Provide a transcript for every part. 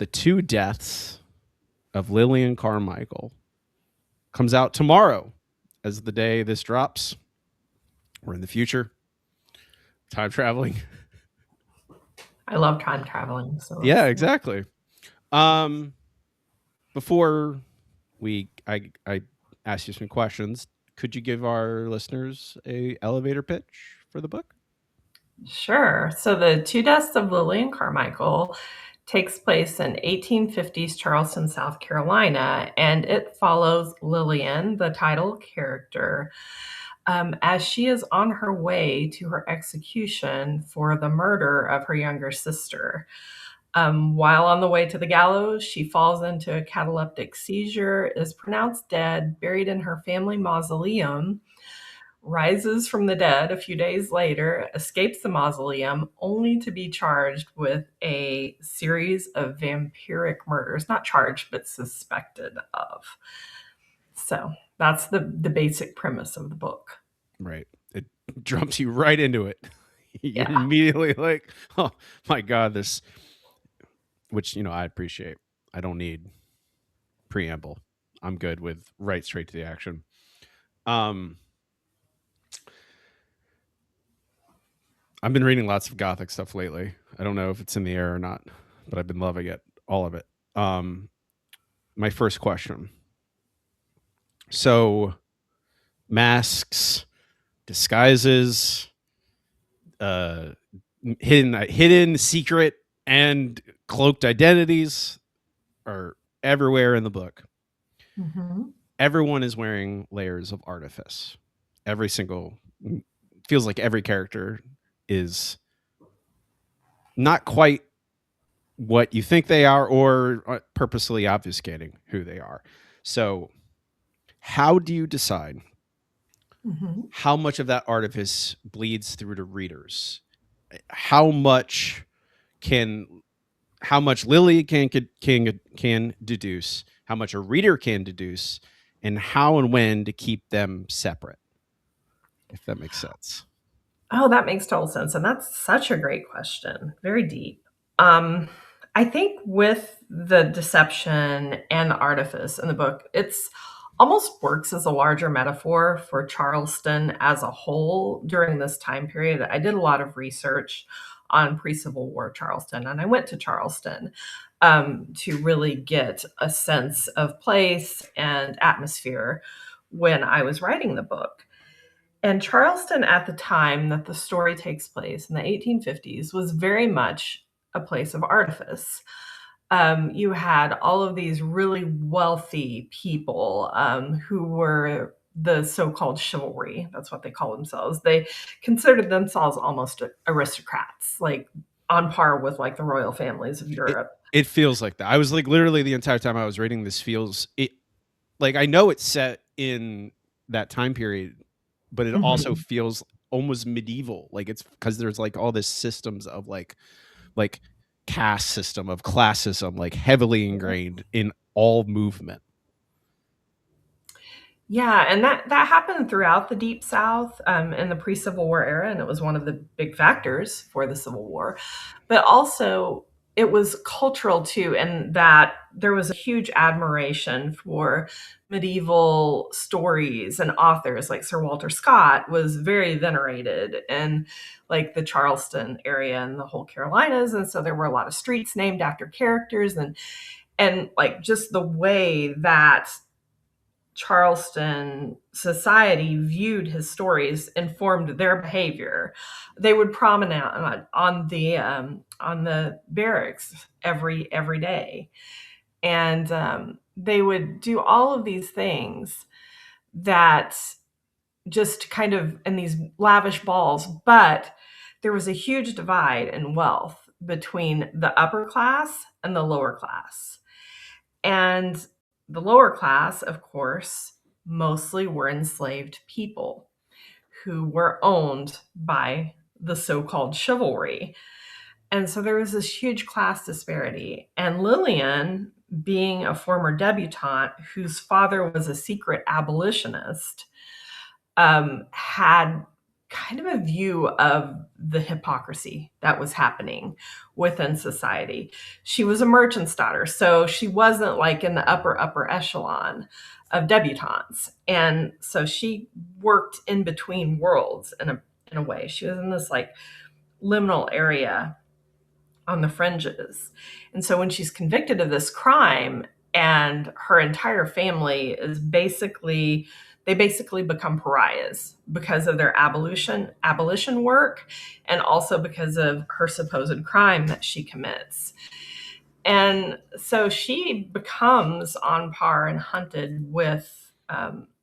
The Two Deaths of Lillian Carmichael comes out tomorrow as the day this drops. We're in the future. Time traveling. I love time traveling. So Yeah, exactly. Before I ask you some questions, could you give our listeners a elevator pitch for the book? Sure. So The Two Deaths of Lillian Carmichael takes place in 1850s Charleston, South Carolina, and it follows Lillian, the title character, as she is on her way to her execution for the murder of her younger sister. While on the way to the gallows, she falls into a cataleptic seizure, is pronounced dead, buried in her family mausoleum, rises from the dead a few days later, escapes the mausoleum, only to be charged with a series of vampiric murders. Not charged, but suspected of. So that's the basic premise of the book. Right. It jumps you right into it. You're Yeah. immediately like, oh my God, this, which, I appreciate. I don't need preamble. I'm good with right straight to the action. I've been reading lots of Gothic stuff lately. I don't know if it's in the air or not, but I've been loving it, all of it. My first question. So, masks, disguises, hidden, secret, and cloaked identities are everywhere in the book. Mm-hmm. Everyone is wearing layers of artifice. Every single feels like every character is not quite what you think they are or purposely obfuscating who they are. So, how do you decide how much of that artifice bleeds through to readers? How much Lily can deduce, how much a reader can deduce, and how and when to keep them separate? If that makes sense. Oh, that makes total sense. And that's such a great question. Very deep. I think with the deception and the artifice in the book, it's almost works as a larger metaphor for Charleston as a whole during this time period. I did a lot of research on pre-Civil War Charleston, and I went to Charleston to really get a sense of place and atmosphere when I was writing the book. And Charleston, at the time that the story takes place in the 1850s, was very much a place of artifice. You had all of these really wealthy people who were the so-called chivalry. That's what they call themselves. They considered themselves almost aristocrats, like on par with like the royal families of Europe. It feels like that. I was like literally the entire time I was reading this feels it like I know it's set in that time period, but it also feels almost medieval. Like it's because there's like all this systems of like caste system of classism, like heavily ingrained in all movement. Yeah, and that happened throughout the Deep South in the pre-Civil War era, and it was one of the big factors for the Civil War. But also, it was cultural too, in that there was a huge admiration for medieval stories and authors. Like Sir Walter Scott was very venerated in like the Charleston area and the whole Carolinas, and so there were a lot of streets named after characters, and like just the way that Charleston society viewed his stories informed their behavior. They would promenade on the barracks every day, and they would do all of these things that just kind of in these lavish balls. But there was a huge divide in wealth between the upper class and the lower class, and the lower class, of course, mostly were enslaved people who were owned by the so-called chivalry. And so there was this huge class disparity. And Lillian, being a former debutante whose father was a secret abolitionist, had kind of a view of the hypocrisy that was happening within society. She was a merchant's daughter, so she wasn't like in the upper echelon of debutantes. And so she worked in between worlds in a way. She was in this like liminal area on the fringes. And so when she's convicted of this crime and her entire family is basically they basically become pariahs because of their abolition work and also because of her supposed crime that she commits. And so she becomes on par and hunted with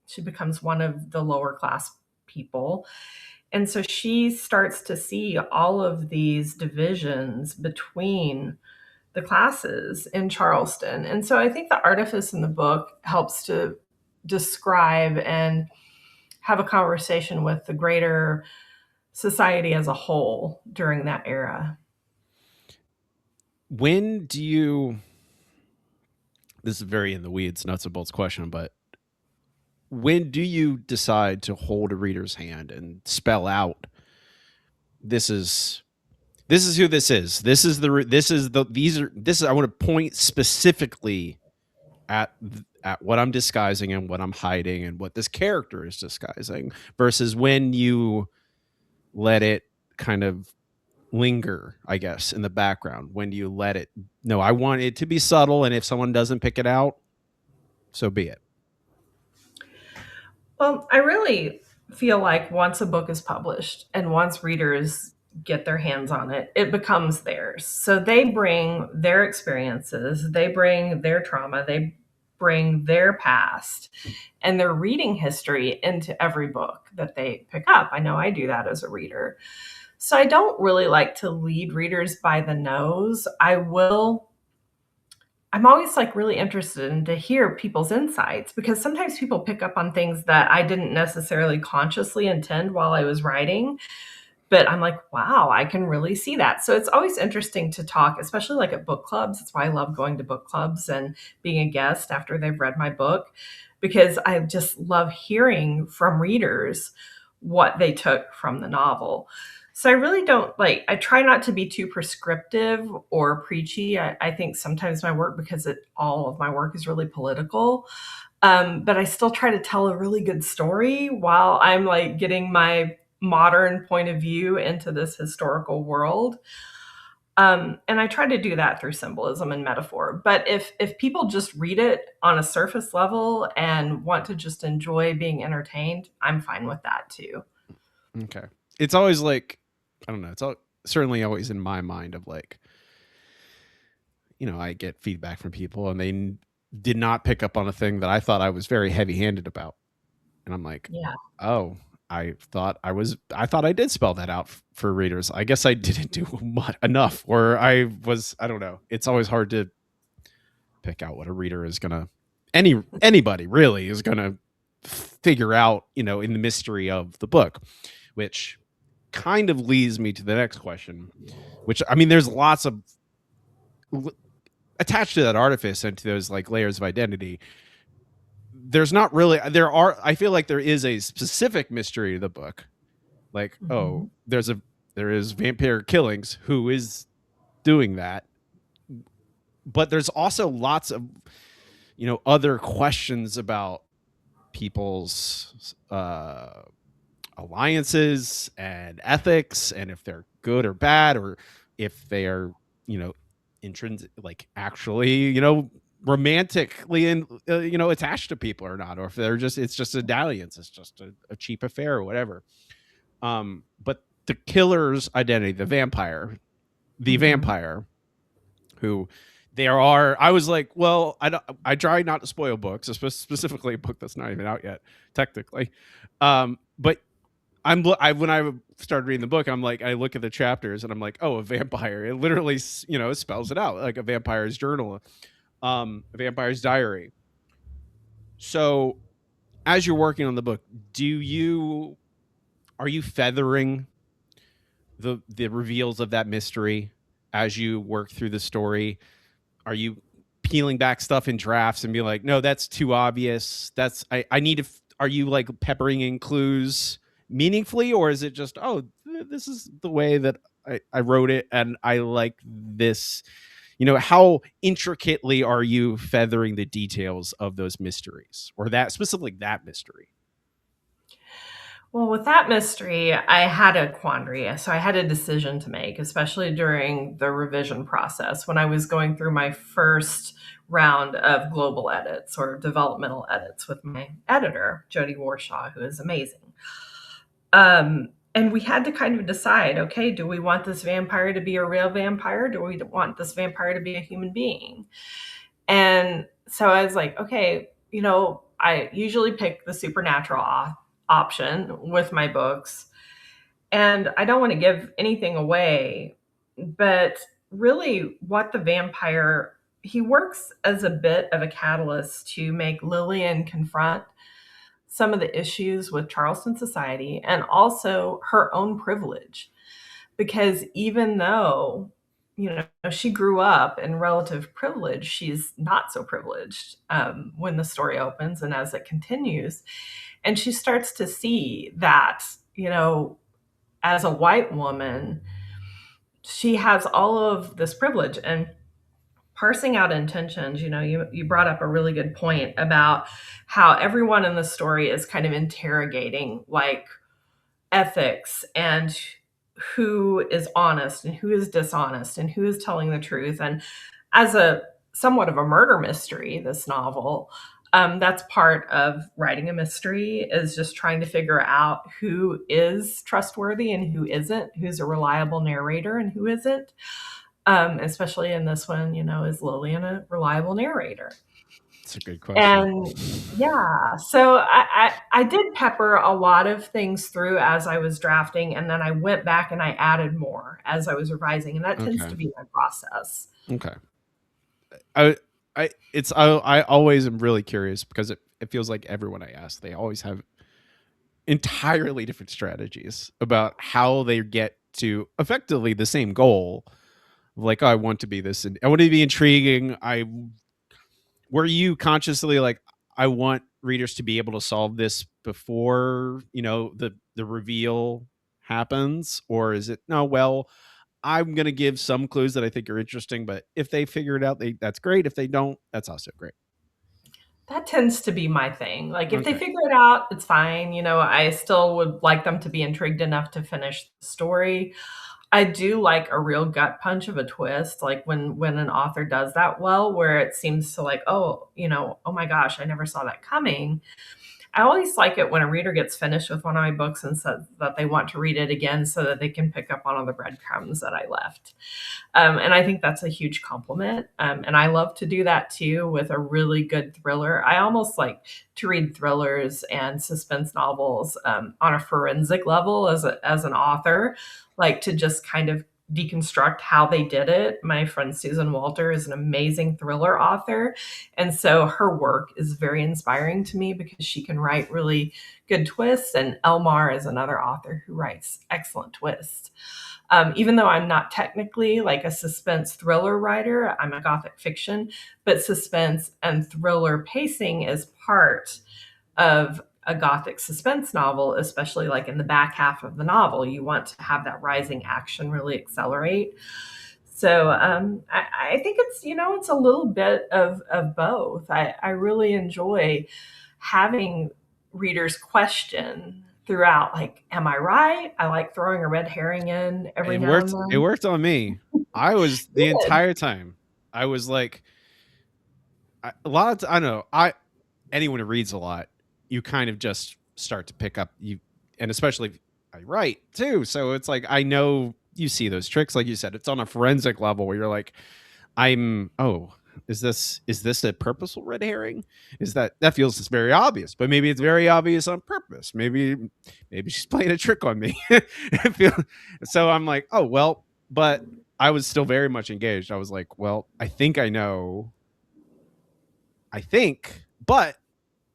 she becomes one of the lower class people, and so she starts to see all of these divisions between the classes in Charleston. And so I think the artifice in the book helps to describe and have a conversation with the greater society as a whole during that era. When do you, this is very in the weeds, nuts and bolts question, but when do you decide to hold a reader's hand and spell out this is who this is. I want to point specifically at what I'm disguising and what I'm hiding and what this character is disguising versus when you let it kind of linger, I guess, in the background. When do you let it? No, I want it to be subtle, and if someone doesn't pick it out, so be it. Well, I really feel like once a book is published and once readers get their hands on it, it becomes theirs. So they bring their experiences, they bring their trauma, they bring their past and their reading history into every book that they pick up. I know I do that as a reader. So I don't really like to lead readers by the nose. I'm always like really interested in to hear people's insights because sometimes people pick up on things that I didn't necessarily consciously intend while I was writing, but I'm like, wow, I can really see that. So it's always interesting to talk, especially like at book clubs. That's why I love going to book clubs and being a guest after they've read my book, because I just love hearing from readers what they took from the novel. So I really don't like, I try not to be too prescriptive or preachy. I think sometimes my work, because all of my work is really political, but I still try to tell a really good story while I'm like getting my modern point of view into this historical world. And I try to do that through symbolism and metaphor. But if people just read it on a surface level and want to just enjoy being entertained, I'm fine with that too. Okay. It's always like, I don't know. Certainly always in my mind of like, I get feedback from people and they did not pick up on a thing that I thought I was very heavy handed about. And I'm like, Yeah. oh, I thought I did spell that out for readers. I guess I didn't do enough, or I don't know. It's always hard to pick out what a reader is going to, anybody really is going to figure out, in the mystery of the book, which kind of leads me to the next question, which, I mean, there's lots of attached to that artifice and to those like layers of identity. There are, I feel like there is a specific mystery to the book. Like, Mm-hmm. there is vampire killings. Who is doing that? But there's also lots of, other questions about people's alliances and ethics, and if they're good or bad, or if they are, intrinsic, like actually, romantically and attached to people or not, or if it's just a dalliance, it's just a cheap affair or whatever. But the killer's identity, the Mm-hmm. vampire who there are, I was like, well, I try not to spoil books, specifically a book that's not even out yet technically. But when I started reading the book, I'm like, I look at the chapters and I'm like, oh, a vampire. It literally, spells it out, like a vampire's journal, a vampire's diary. So as you're working on the book, are you feathering the reveals of that mystery as you work through the story? Are you peeling back stuff in drafts and be like, no, that's too obvious. I need to. Are you like peppering in clues meaningfully, or is it just, oh, this is the way that I wrote it and I like this? How intricately are you feathering the details of those mysteries, or that specifically that mystery? Well, with that mystery, I had a quandary. So I had a decision to make, especially during the revision process when I was going through my first round of global edits or developmental edits with my editor, Jody Warshaw, who is amazing. And we had to kind of decide, okay, do we want this vampire to be a real vampire? Do we want this vampire to be a human being? And so I was like, okay, I usually pick the supernatural option with my books. And I don't want to give anything away, but really, what the vampire, he works as a bit of a catalyst to make Lillian confront some of the issues with Charleston society and also her own privilege. Because even though, she grew up in relative privilege, she's not so privileged when the story opens and as it continues. And she starts to see that, as a white woman, she has all of this privilege. And parsing out intentions, you brought up a really good point about how everyone in the story is kind of interrogating like ethics and who is honest and who is dishonest and who is telling the truth. And as a somewhat of a murder mystery, this novel, that's part of writing a mystery, is just trying to figure out who is trustworthy and who isn't, who's a reliable narrator and who isn't. Especially in this one, is Lillian a reliable narrator? It's a good question. And yeah, so I did pepper a lot of things through as I was drafting, and then I went back and I added more as I was revising, and that tends Okay. to be my process. Okay. I I always am really curious because it feels like everyone I ask, they always have entirely different strategies about how they get to effectively the same goal. Like, oh, I want to be this, and I want to be intriguing. Were you consciously like, I want readers to be able to solve this before the reveal happens, or is it no? Well, I'm gonna give some clues that I think are interesting, but if they figure it out, that's great. If they don't, that's also great. That tends to be my thing. Like, if they Okay. figure it out, it's fine. I still would like them to be intrigued enough to finish the story. I do like a real gut punch of a twist, like when an author does that well, where it seems to like, oh, oh my gosh, I never saw that coming. I always like it when a reader gets finished with one of my books and says that they want to read it again so that they can pick up on all the breadcrumbs that I left. And I think that's a huge compliment. And I love to do that too with a really good thriller. I almost like to read thrillers and suspense novels on a forensic level as an author, like to just kind of deconstruct how they did it. My friend Susan Walter is an amazing thriller author. And so her work is very inspiring to me because she can write really good twists. And Elmar is another author who writes excellent twists. Even though I'm not technically like a suspense thriller writer, I'm a gothic fiction, but suspense and thriller pacing is part of a gothic suspense novel, especially like in the back half of the novel. You want to have that rising action really accelerate. So I think it's a little bit of both. I really enjoy having readers question throughout, like, am I right? I like throwing a red herring in every It now and worked. It then. worked on me. I was the Good. entire time. I was like, a lot of I don't know. Anyone who reads a lot, you kind of just start to pick up and especially if I write too. So it's like I know you see those tricks, like you said. It's on a forensic level where you're like, oh, is this a purposeful red herring? Is that feels just very obvious, but maybe it's very obvious on purpose. Maybe she's playing a trick on me. So I'm like, oh well, but I was still very much engaged. I was like, well, I think I know. I think, but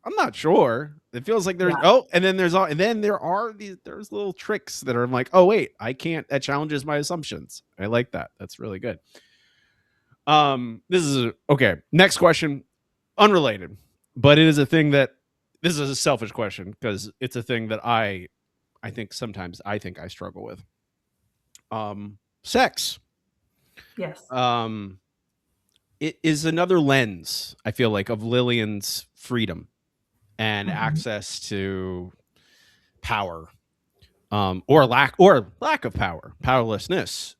I'm not sure. It feels like Yeah. and then there's little tricks that are like, oh wait, I can't. That challenges my assumptions. I like that. That's really good. This is okay. Next question, unrelated, but it is a thing that this is a selfish question because it's a thing that I I think I struggle with. Sex. Yes. Um, it is another lens, I feel like, of Lillian's freedom and Mhm. access to power, or lack of power, powerlessness.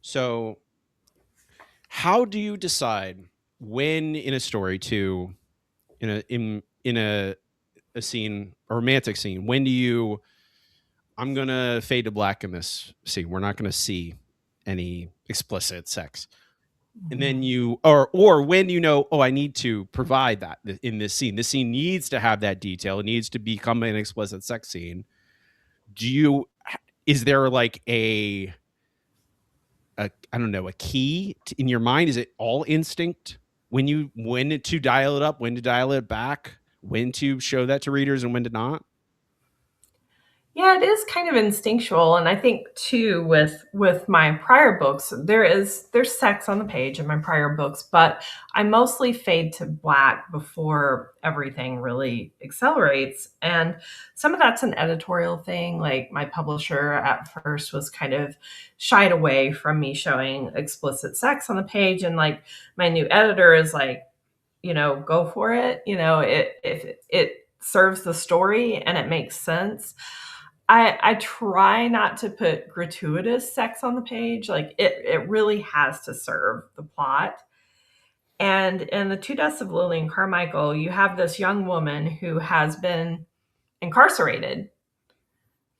So how do you decide when in a story to in a scene, a romantic scene, when do you, I'm gonna fade to black in this scene. We're not gonna see any explicit sex. And then Mhm. you, or when you know, oh, I need to provide that in this scene. This scene needs to have that detail. It needs to become an explicit sex scene. Do you, is there like a I don't know, a key in your mind? Is it all instinct when to dial it up, when to dial it back, when to show that to readers and when to not? Yeah, it is kind of instinctual, and I think too with my prior books, there's sex on the page in my prior books, but I mostly fade to black before everything really accelerates. And some of that's an editorial thing. Like my publisher at first was kind of shied away from me showing explicit sex on the page, and like my new editor is like, go for it. If it serves the story and it makes sense. I try not to put gratuitous sex on the page. Like it really has to serve the plot. And in The Two Deaths of Lillian Carmichael, you have this young woman who has been incarcerated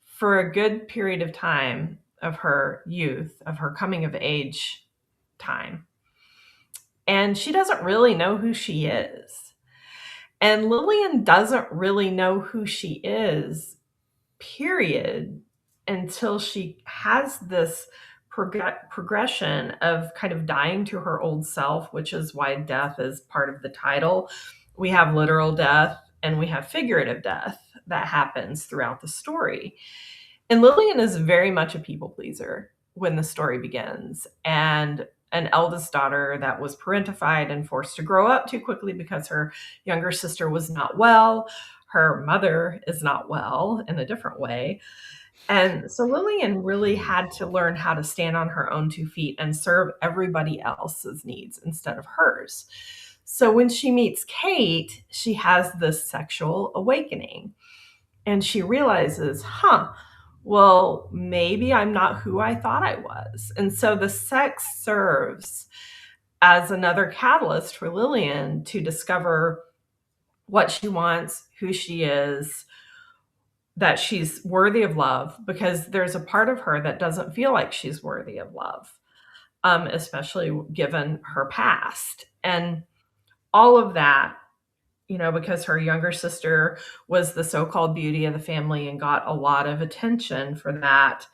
for a good period of time of her youth, of her coming of age time. And she doesn't really know who she is. And Lillian doesn't really know who she is, period, until she has this progression of kind of dying to her old self, which is why death is part of the title. We have literal death and we have figurative death that happens throughout the story. And Lillian is very much a people pleaser when the story begins, and an eldest daughter that was parentified and forced to grow up too quickly because her younger sister was not well. Her mother is not well in a different way. And so Lillian really had to learn how to stand on her own 2 feet and serve everybody else's needs instead of hers. So when she meets Kate, she has this sexual awakening and she realizes, well, maybe I'm not who I thought I was. And so the sex serves as another catalyst for Lillian to discover what she wants, who she is, that she's worthy of love, because there's a part of her that doesn't feel like she's worthy of love, especially given her past. And all of that, because her younger sister was the so called beauty of the family and got a lot of attention for that,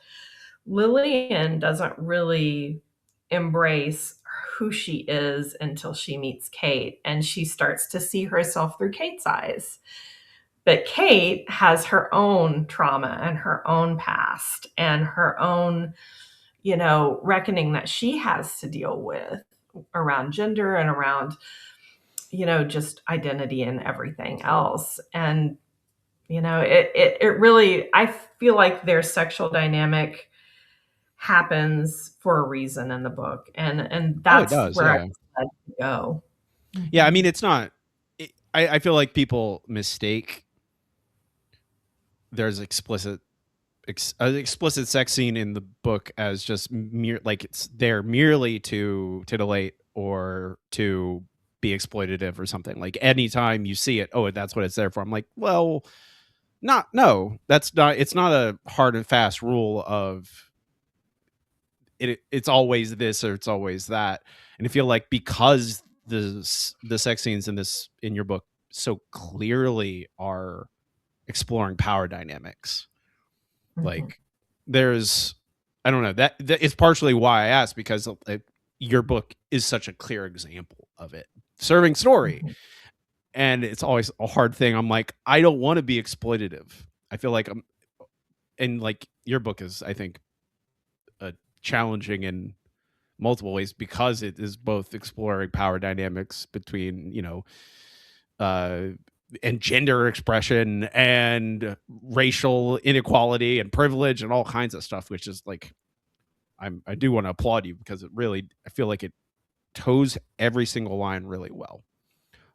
Lillian doesn't really embrace who she is until she meets Kate and she starts to see herself through Kate's eyes. But Kate has her own trauma and her own past and her own, reckoning that she has to deal with around gender and around, just identity and everything else. And, it really, I feel like their sexual dynamic happens for a reason in the book. And Oh, it that's does. where I Yeah. decided to go. Yeah. I Mhm. mean, it's not, I feel like people mistake there's an explicit sex scene in the book as just like it's there merely to titillate or to be exploitative or something. Like anytime you see it, oh, that's what it's there for. I'm like, well, not no, that's not. It's not a hard and fast rule of it's always this or it's always that. And I feel like because the sex scenes in your book so clearly are exploring power dynamics, Mhm. like there's, I don't know, that it's partially why I asked, because your book is such a clear example of it serving story. Mhm. And it's always a hard thing. I'm like, I don't want to be exploitative. I feel like I'm, and like your book is, I think, challenging in multiple ways because it is both exploring power dynamics between, uh and gender expression and racial inequality and privilege and all kinds of stuff, which is like, I do want to applaud you because it really, I feel like it toes every single line really well.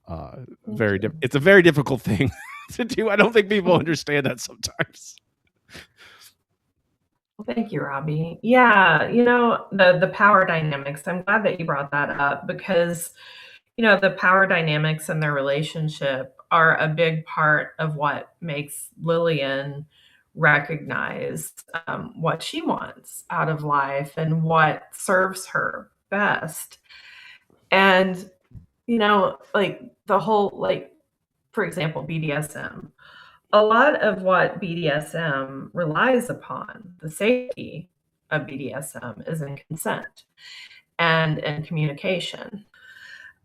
Thank you. It's a very difficult thing to do. I don't think people understand that sometimes. Well, thank you, Robbie. Yeah, the power dynamics. I'm glad that you brought that up because the power dynamics in their relationship are a big part of what makes Lillian recognize what she wants out of life and what serves her best. And, like the whole, like, for example, BDSM. A lot of what BDSM relies upon, the safety of BDSM, is in consent and in communication.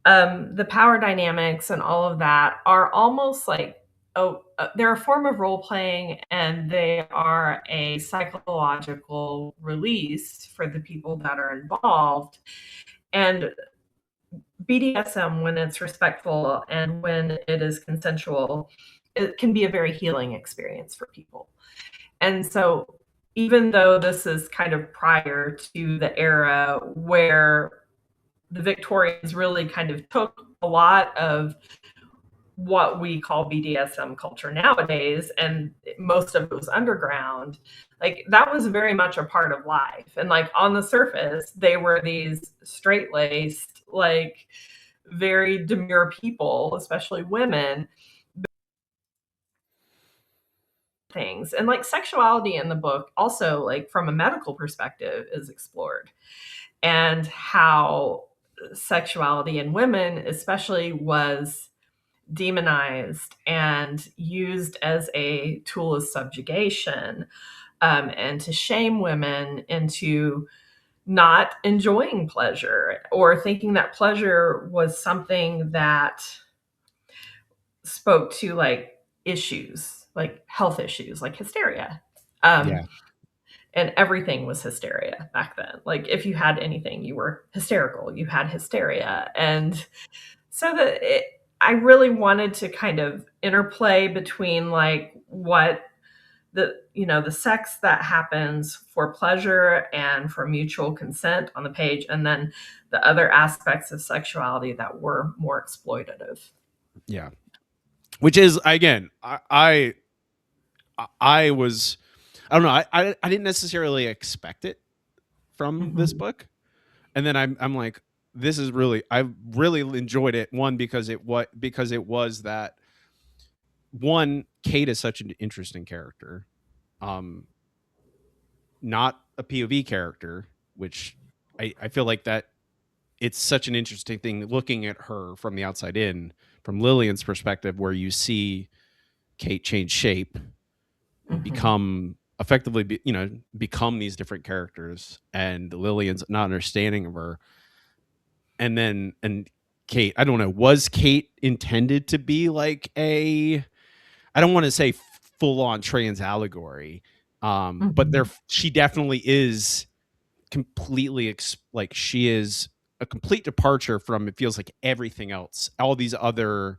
The power dynamics and all of that are almost like, they're a form of role playing, and they are a psychological release for the people that are involved. And BDSM, when it's respectful and when it is consensual, it can be a very healing experience for people. And so, even though this is kind of prior to the era where the Victorians really kind of took a lot of what we call BDSM culture nowadays, and most of it was underground, like that was very much a part of life. And like on the surface, they were these straight laced, like very demure people, especially women, things. And like sexuality in the book also, like from a medical perspective, is explored, and how sexuality in women especially was demonized and used as a tool of subjugation, and to shame women into not enjoying pleasure or thinking that pleasure was something that spoke to like issues, like health issues, like hysteria. Yeah. Um, and everything was hysteria back then. Like if you had anything, you were hysterical, you had hysteria. And so I really wanted to kind of interplay between like what the sex that happens for pleasure and for mutual consent on the page, and then the other aspects of sexuality that were more exploitative. Yeah. Which is, again, I was, I don't know, I didn't necessarily expect it from this Mm-hmm. book, and then I'm like, this is really, I really enjoyed it. One, because it was that, one, Kate is such an interesting character, um, not a POV character, which I feel like that it's such an interesting thing looking at her from the outside in, from Lillian's perspective, where you see Kate change shape and Mm-hmm. become effectively, become these different characters, and Lillian's not understanding of her. And Kate, I don't know, was Kate intended to be like a, I don't want to say full on trans allegory, but Mm-hmm. she definitely is completely like she is a complete departure from, it feels like, everything else, all these other,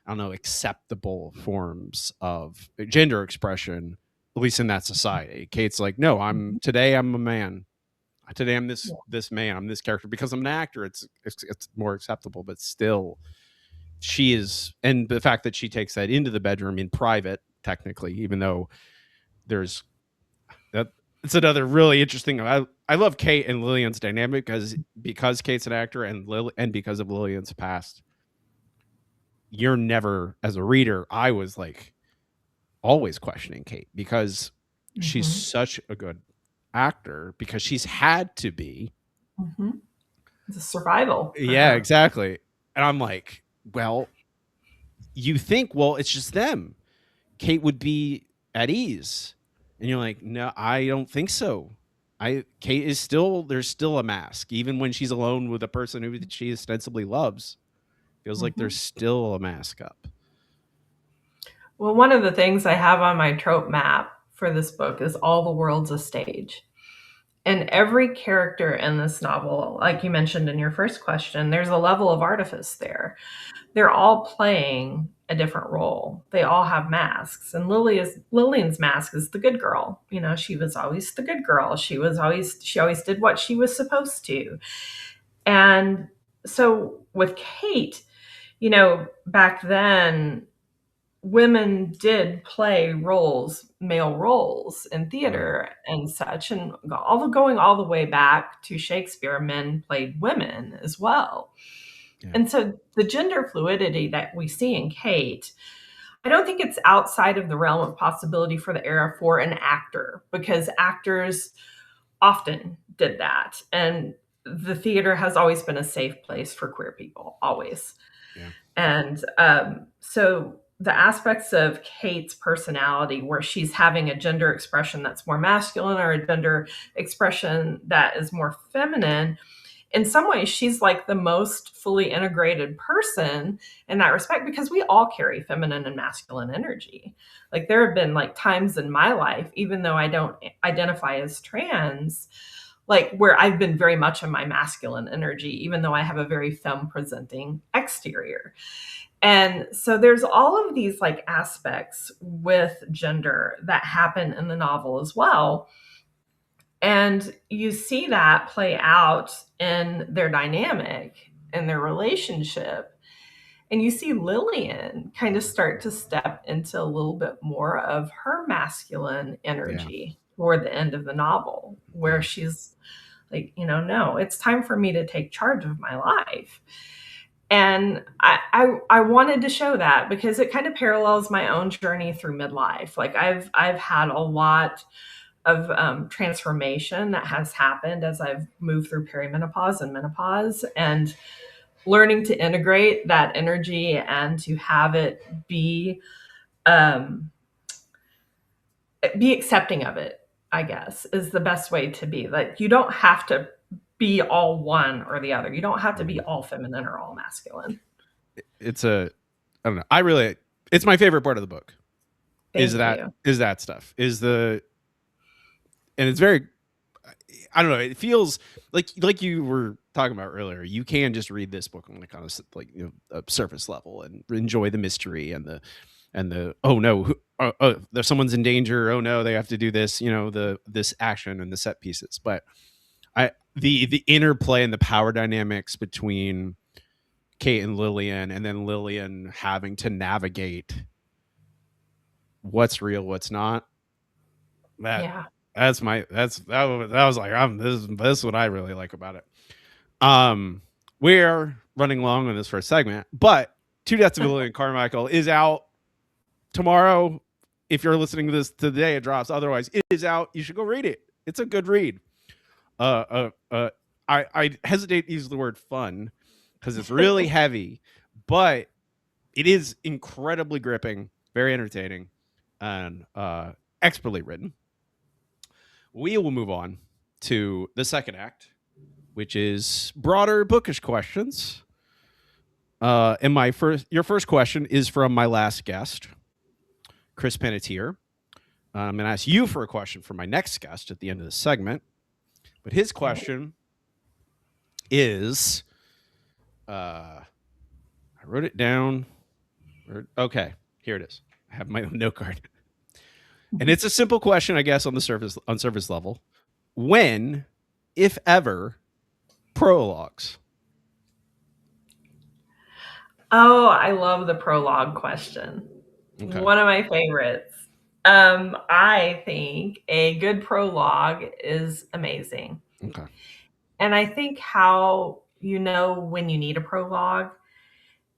I don't know, acceptable forms of gender expression, at least in that society. Kate's like, no, Mm-hmm. I'm a man. Today I'm Yeah. this man. I'm this character because I'm an actor. It's more acceptable, but still, she is, and the fact that she takes that into the bedroom in private, technically, even though there's that, it's another really interesting. I love Kate and Lillian's dynamic because Kate's an actor, and because of Lillian's past, you're never, as a reader, I was like always questioning Kate because she's Mm-hmm. such a good actor, because she's had to be. Mm-hmm. It's a survival for Yeah, her. exactly. And I'm like, well, you think, well, it's just them. Kate would be at ease. And you're like, no, I don't think so. Kate is still, there's still a mask. Even when she's alone with a person who she ostensibly loves, feels like Mm-hmm. there's still a mask up. Well, one of the things I have on my trope map for this book is all the world's a stage. And every character in this novel, like you mentioned in your first question, there's a level of artifice there. They're all playing a different role. They all have masks. And Lillian's mask is the good girl. You know, she was always the good girl. She always did what she was supposed to. And so with Kate, you know, back then women did play roles, male roles in Right. theater and such, and going all the way back to Shakespeare, men played women as well. Yeah. And so the gender fluidity that we see in Kate, I don't think it's outside of the realm of possibility for the era for an actor, because actors often did that. And the theater has always been a safe place for queer people, always. Yeah. And so the aspects of Kate's personality, where she's having a gender expression that's more masculine or a gender expression that is more feminine, in some ways, she's like the most fully integrated person in that respect, because we all carry feminine and masculine energy. Like, there have been like times in my life, even though I don't identify as trans, like where I've been very much in my masculine energy, even though I have a very femme presenting exterior. And so there's all of these like aspects with gender that happen in the novel as well. And you see that play out in their dynamic and their relationship. And you see Lillian kind of start to step into a little bit more of her masculine Yeah. energy toward the end of the novel, where Yeah. she's like, you know, no, it's time for me to take charge of my life. And I wanted to show that because it kind of parallels my own journey through midlife. Like, I've had a lot of transformation that has happened as I've moved through perimenopause and menopause, and learning to integrate that energy and to have it um, be accepting of it, I guess, is the best way to be. Like, you don't have to be all one or the other. You don't have to be Mhm. all feminine or all masculine. It's a, I don't know. I really, it's my favorite part of the book. Thank you. Is that stuff is the, and it's very, I don't know. It feels like you were talking about earlier. You can just read this book on like on a surface level and enjoy the mystery and the oh no, there's someone's in danger. Oh no, they have to do this. You know, the this action and the set pieces. But the interplay and the power dynamics between Kate and Lillian, and then Lillian having to navigate what's real, what's not. That Yeah. that was like this is what I really like about it. We're running long on this first segment, but Two Deaths of Lillian Carmichael is out tomorrow. If you're listening to this today, it drops. Otherwise, it is out. You should go read it. It's a good read. Uh, uh, uh, I hesitate to use the word fun because it's really heavy, but it is incredibly gripping, very entertaining, and expertly written. We will move on to the second act, which is broader bookish questions. And your first question is from my last guest, Chris Panettiere. I'm going to ask you for a question for my next guest at the end of the segment. But his Okay. question is, I wrote it down. Okay, here it is. I have my own note card, and it's a simple question, I guess, on surface level. When, if ever, prologues? Oh, I love the prologue question. Okay. One of my favorites. I think a good prologue is amazing. Okay. And I think how you know when you need a prologue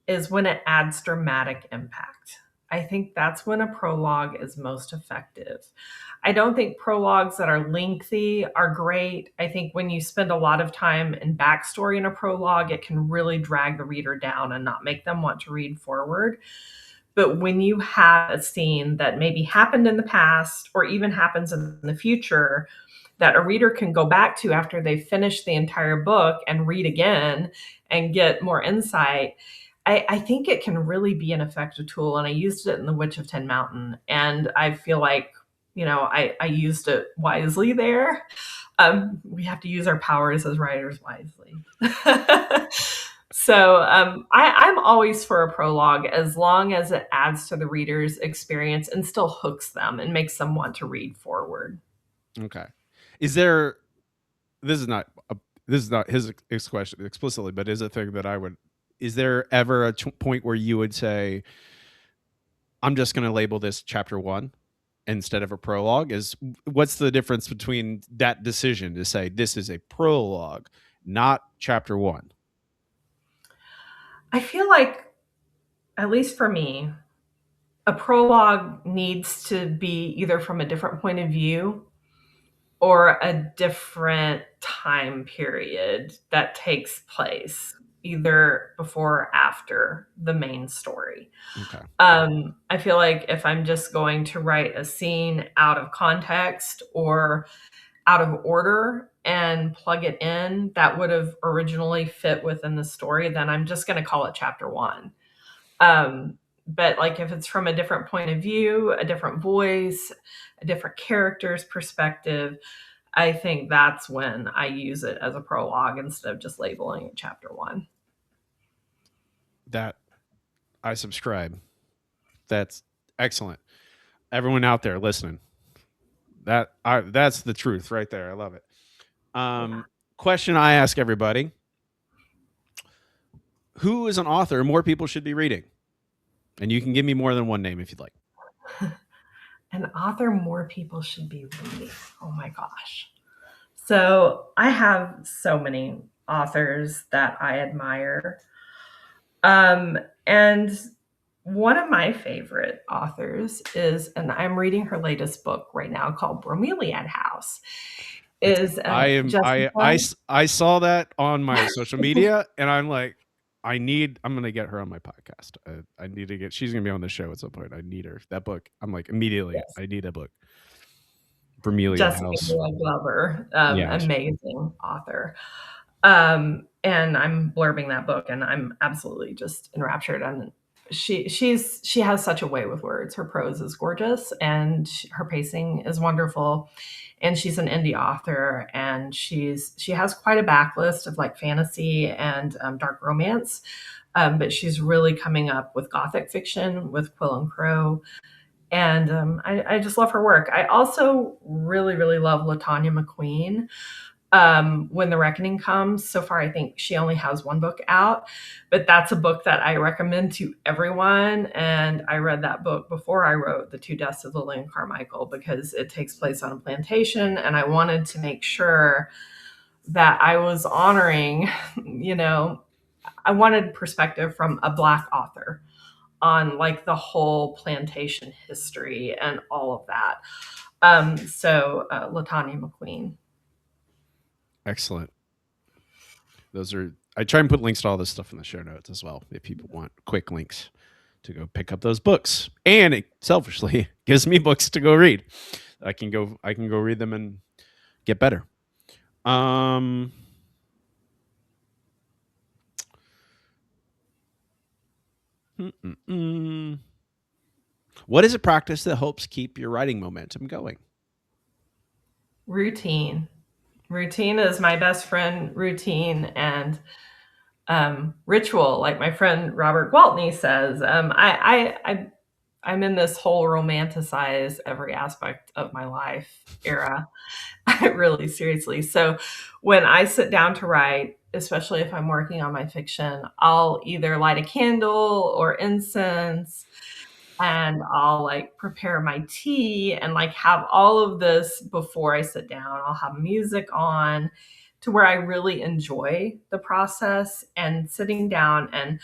is when it adds dramatic impact. I think that's when a prologue is most effective. I don't think prologues that are lengthy are great. I think when you spend a lot of time in backstory in a prologue, it can really drag the reader down and not make them want to read forward. But when you have a scene that maybe happened in the past or even happens in the future that a reader can go back to after they've finished the entire book and read again and get more insight, I think it can really be an effective tool. And I used it in The Witch of Ten Mountain. And I feel like, you know, I used it wisely there. We have to use our powers as writers wisely. So I'm always for a prologue as long as it adds to the reader's experience and still hooks them and makes them want to read forward. Okay. Is there this is not a, this is not his question explicitly, but is a thing that I would. Is there ever a point where you would say, "I'm just going to label this chapter one instead of a prologue"? Is what's the difference between that decision to say this is a prologue, not chapter one? I feel like, at least for me, a prologue needs to be either from a different point of view or a different time period that takes place either before or after the main story. Okay. I feel like if I'm just going to write a scene out of context or out of order and plug it in that would have originally fit within the story, then I'm just going to call it chapter one. But like if it's from a different point of view, a different voice, a different character's perspective, I think that's when I use it as a prologue instead of just labeling it chapter one. That I subscribe. That's excellent. Everyone out there listening, that's the truth right there. I love it. Yeah. Question I ask everybody: who is an author more people should be reading? And you can give me more than one name if you'd like. An author more people should be reading. Oh my gosh. So I have so many authors that I admire. And one of my favorite authors is, and I'm reading her latest book right now called Bromeliad House, It's is I am Jessica. I saw that on my social media, and I'm like, I'm gonna get her on my podcast. I need to get. She's gonna be on the show at some point. I need her. That book. I'm like immediately. Yes, I need a book. Bromeliad Jessica House. Glover, Yeah. amazing author. And I'm blurbing that book, and I'm absolutely just enraptured. And she has such a way with words. Her prose is gorgeous, and her pacing is wonderful. And she's an indie author, and she has quite a backlist of like fantasy and dark romance. But she's really coming up with gothic fiction with Quill and Crow, and I just love her work. I also really love Latanya McQueen. When the Reckoning comes, so far I think she only has one book out, but that's a book that I recommend to everyone. And I read that book before I wrote The Two Deaths of Lillian Carmichael because it takes place on a plantation, and I wanted to make sure that I was honoring, you know, I wanted perspective from a Black author on like the whole plantation history and all of that. Latanya McQueen. Excellent. Those are. I try and put links to all this stuff in the show notes as well if people want quick links to go pick up those books. And it selfishly gives me books to go read. I can go read them and get better. Um What is a practice that helps keep your writing momentum going? Routine. Routine is my best friend, routine and ritual, like my friend Robert Gwaltney says. I'm in this whole romanticize every aspect of my life era. Really seriously. So when I sit down to write, especially if I'm working on my fiction, I'll either light a candle or incense, and I'll like prepare my tea and like have all of this before I sit down. I'll have music on to where I really enjoy the process and sitting down and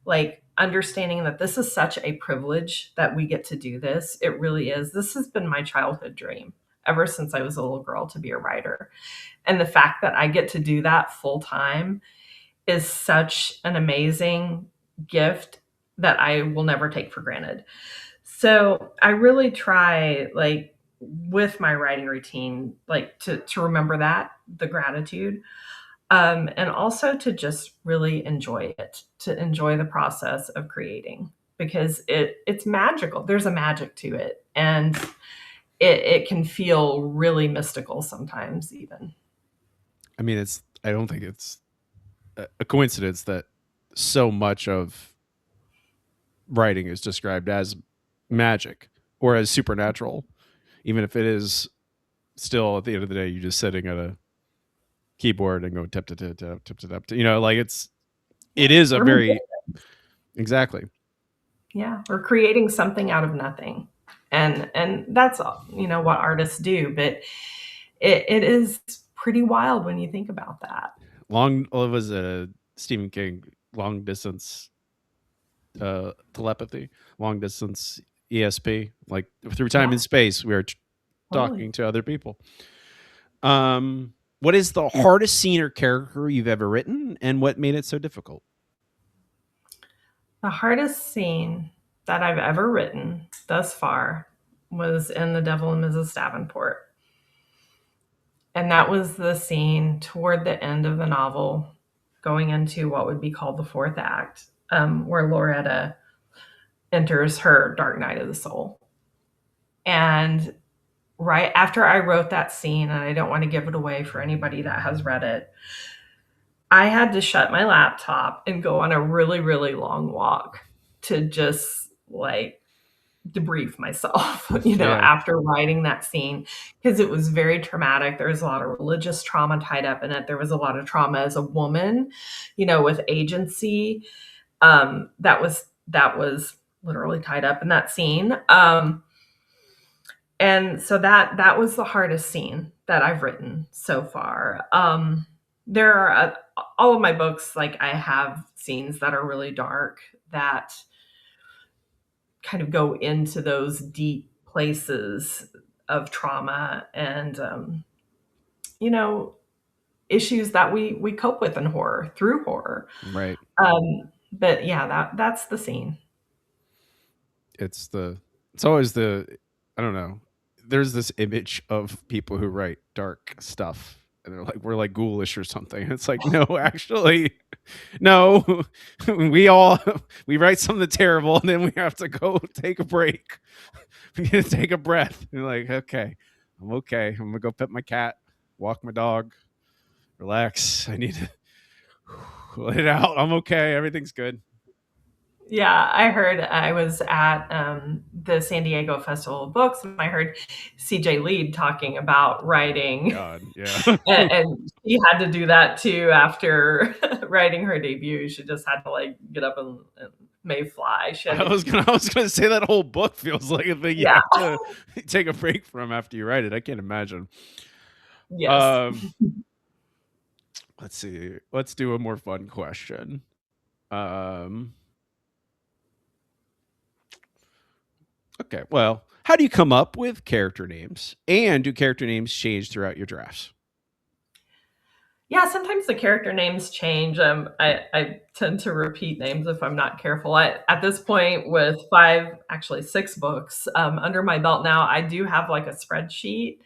like understanding that this is such a privilege that we get to do this. It really is. This has been my childhood dream ever since I was a little girl to be a writer. And the fact that I get to do that full time is such an amazing gift that I will never take for granted. So I really try, like, with my writing routine, like to remember that, the gratitude, and also to just really enjoy it, to enjoy the process of creating because it's magical. There's a magic to it, and it can feel really mystical sometimes, even. I mean, it's I don't think it's a coincidence that so much of writing is described as magic or as supernatural, even if it is still at the end of the day, you're just sitting at a keyboard and going tip to tip tip tip to tip. Like it Yeah, is a we're very exactly yeah, we're creating something out of nothing. And that's what artists do, but it is pretty wild when you think about that. long. Well, it was a Stephen King long distance telepathy, long distance ESP. Like through time Yeah, and space, we are totally. talking to other people. What is the hardest scene or character you've ever written, and what made it so difficult? The hardest scene that I've ever written thus far was in The Devil and Mrs. Davenport. And that was the scene toward the end of the novel, going into what would be called the fourth act, where Loretta enters her dark night of the soul. And right after I wrote that scene, and I don't want to give it away for anybody that has read it, I had to shut my laptop and go on a really, really long walk to just like debrief myself, Yeah, after writing that scene, because it was very traumatic. There was a lot of religious trauma tied up in it. There was a lot of trauma as a woman, with agency. That was literally tied up in that scene. And so that was the hardest scene that I've written so far. There are all of my books, like I have scenes that are really dark that kind of go into those deep places of trauma and you know issues that we cope with in horror through horror. right. But yeah, that's the scene. It's always the I don't know. There's this image of people who write dark stuff and they're like we're like ghoulish or something. It's like no, actually no. we we write something terrible and then we have to go take a break. We need to take a breath. You're like, okay, I'm okay. I'm gonna go pet my cat, walk my dog, relax. I need to let it out. I'm okay. Everything's good. Yeah, I heard I was at the San Diego Festival of Books, and I heard CJ Lead talking about writing, God, yeah. and she had to do that too after writing her debut. She just had to like get up and may fly. She had to, I was gonna say that whole book feels like a thing you yeah, have to take a break from after you write it. I can't imagine. yes. Um, let's see. Let's do a more fun question. Um, okay. Well, how do you come up with character names, and do character names change throughout your drafts? Yeah, sometimes the character names change. I tend to repeat names if I'm not careful. At this point, with five, actually six books under my belt now, I do have like a spreadsheet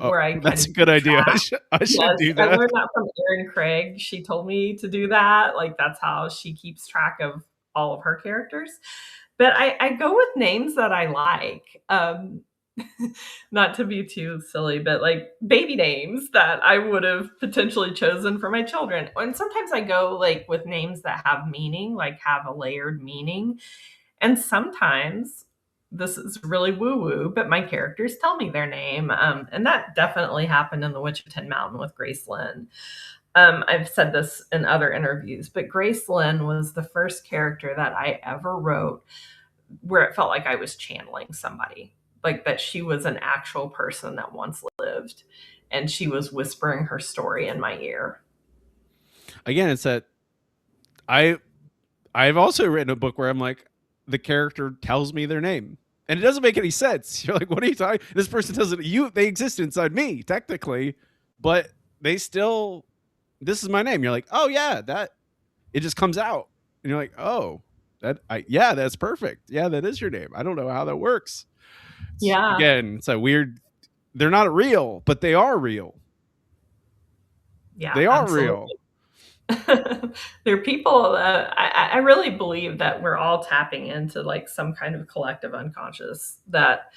Oh, where I kind that's of a good keep idea. track. I should Yes, do I that. learned that from Erin Craig. She told me to do that. Like that's how she keeps track of all of her characters. But I go with names that I like. Not to be too silly, but like baby names that I would have potentially chosen for my children. And sometimes I go like with names that have meaning, like have a layered meaning. And sometimes this is really woo woo, but my characters tell me their name. And that definitely happened in The Witch of Tin Mountain with Grace Lynn. I've said this in other interviews, but Grace Lynn was the first character that I ever wrote where it felt like I was channeling somebody, like that she was an actual person that once lived and she was whispering her story in my ear. Again, it's that I I've also written a book where I'm like the character tells me their name. And it doesn't make any sense. You're like, what are you talking? This person doesn't they exist inside me, technically, but they still this is my name. You're like, oh yeah, that it just comes out. And you're like, oh, yeah, that's perfect. Yeah, that is your name. I don't know how that works. Yeah. It's a weird they're not real, but they are real. Yeah, They are real. absolutely. There are people that I really believe that we're all tapping into like some kind of collective unconscious that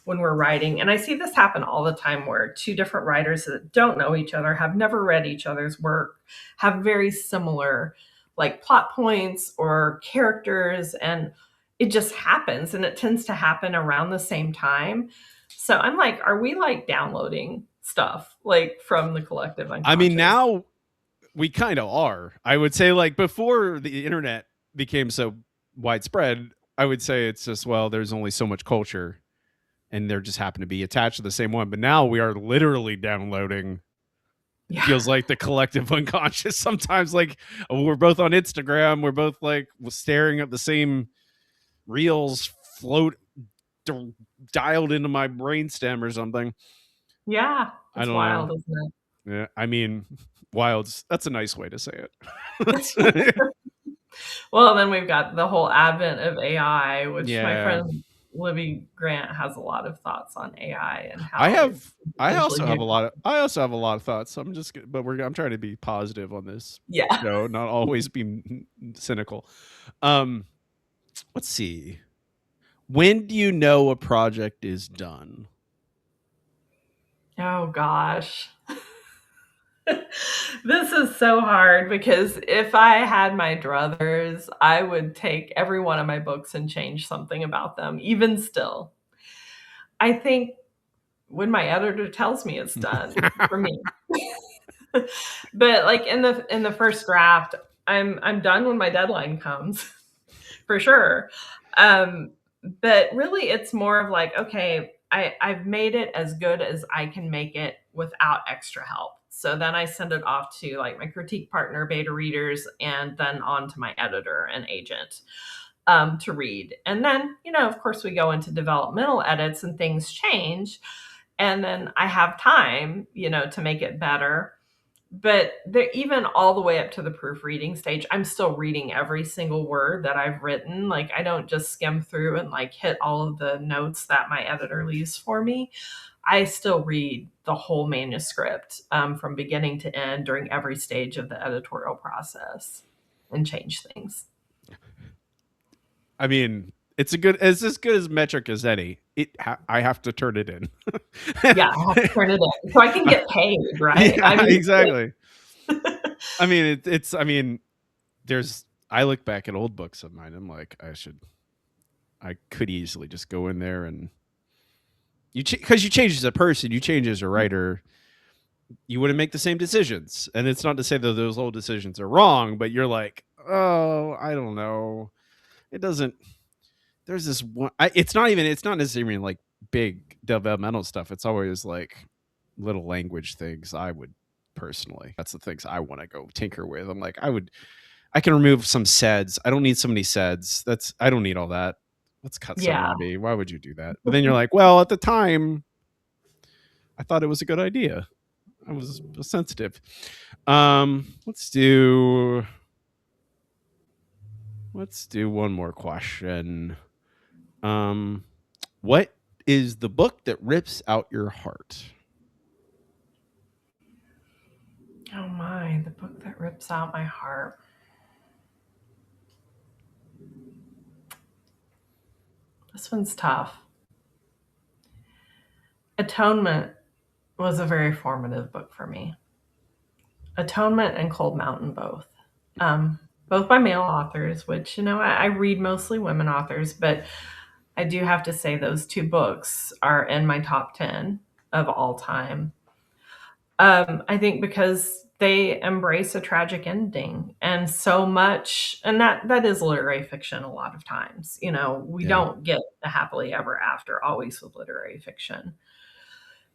when we're writing, and I see this happen all the time where two different writers that don't know each other, have never read each other's work, have very similar like plot points or characters, and it just happens, and it tends to happen around the same time. So I'm like, are we like downloading stuff like from the collective I mean, unconscious? now we kind of are. I would say, like, before the internet became so widespread, I would say it's just, well, there's only so much culture and they're just happen to be attached to the same one. But now we are literally downloading. It Yeah. feels like the collective unconscious sometimes. Like, we're both on Instagram, we're both like staring at the same reels float dialed into my brainstem or something. Yeah. I It's don't know. wild, isn't Yeah, I mean, wilds. That's a nice way to say it? it. Well, then we've got the whole advent of AI, which my Yeah, friend Libby Grant has a lot of thoughts on AI and I how it have. could I potentially also be have a a lot of. I also have a lot of thoughts. I'm just. But I'm trying to be positive on this yeah. show, not always be cynical. Um, let's see. When do you know a project is done? Oh gosh. This is so hard because if I had my druthers, I would take every one of my books and change something about them, even still. I think when my editor tells me it's done for me. But like in the first draft, I'm done when my deadline comes for sure. Um, but really, it's more of like, okay, I've made it as good as I can make it without extra help. So then I send it off to like my critique partner, beta readers, and then on to my editor and agent to read. And then, of course, we go into developmental edits and things change. And then I have time, to make it better. But they're even all the way up to the proofreading stage, I'm still reading every single word that I've written. Like, I don't just skim through and like hit all of the notes that my editor leaves for me. I still read the whole manuscript from beginning to end during every stage of the editorial process and change things. I mean, it's a good. It's as good as metric as any. I have to turn it in. Yeah, I have to turn it in so I can get paid, right? I Yeah, mean, exactly. I mean, it's. I mean, there's. I look back at old books of mine. I'm like, I should. I could easily just go in there and because you change as a person, you change as a writer. You wouldn't make the same decisions, and it's not to say that those old decisions are wrong, but you're like, oh, I don't know. It doesn't. There's this one. It's not even. It's not necessarily like big developmental stuff. It's always like little language things. I would personally. That's the things I want to go tinker with. I'm like, I would. I can remove some seds. I don't need so many seds. I don't need all that. Let's cut some yeah, out. Why would you do that? But then you're like, well, at the time, I thought it was a good idea. I was sensitive. Let's do. Let's do one more question. Um, what is the book that rips out your heart? oh my, the book that rips out my heart. This one's tough. Atonement was a very formative book for me. Atonement and Cold Mountain both. Both by male authors, which, I read mostly women authors, but I do have to say those two books are in my top 10 of all time. I think because they embrace a tragic ending and so much, and that is literary fiction a lot of times. We Yeah. don't get a happily ever after always with literary fiction.